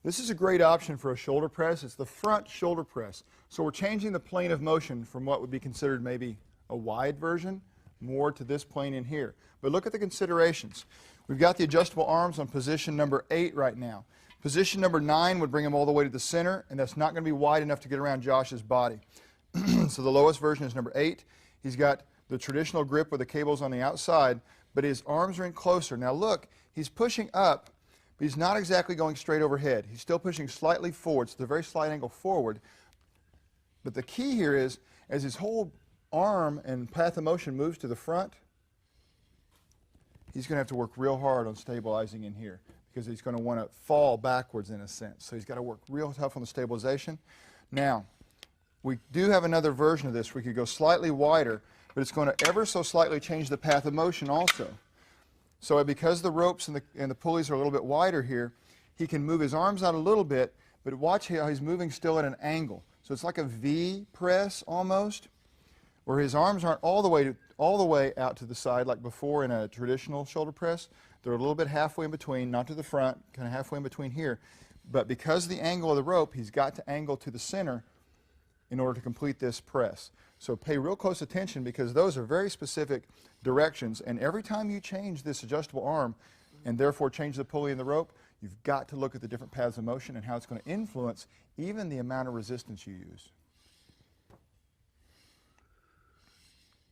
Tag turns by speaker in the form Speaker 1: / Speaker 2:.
Speaker 1: This is a great option for a shoulder press. It's the front shoulder press. So we're changing the plane of motion from what would be considered maybe a wide version more to this plane in here. But look at the considerations. We've got the adjustable arms on position number 8 right now. Position number 9 would bring them all the way to the center, and that's not going to be wide enough to get around Josh's body. So the lowest version is number 8. He's got the traditional grip with the cables on the outside, but his arms are in closer. Now look, he's pushing up, but he's not exactly going straight overhead. He's still pushing slightly forward, so it's a very slight angle forward. But the key here is, as his whole arm and path of motion moves to the front, he's going to have to work real hard on stabilizing in here because he's going to want to fall backwards in a sense. So he's got to work real tough on the stabilization. Now, we do have another version of this. We could go slightly wider, but it's going to ever so slightly change the path of motion also. So because the ropes and the pulleys are a little bit wider here, he can move his arms out a little bit, but watch how he's moving still at an angle. So it's like a V press almost, where his arms aren't all the way out to the side like before in a traditional shoulder press. They're a little bit halfway in between, not to the front, kind of halfway in between here. But because of the angle of the rope, he's got to angle to the center in order to complete this press. So pay real close attention because those are very specific directions, and every time you change this adjustable arm and therefore change the pulley and the rope, you've got to look at the different paths of motion and how it's going to influence even the amount of resistance you use.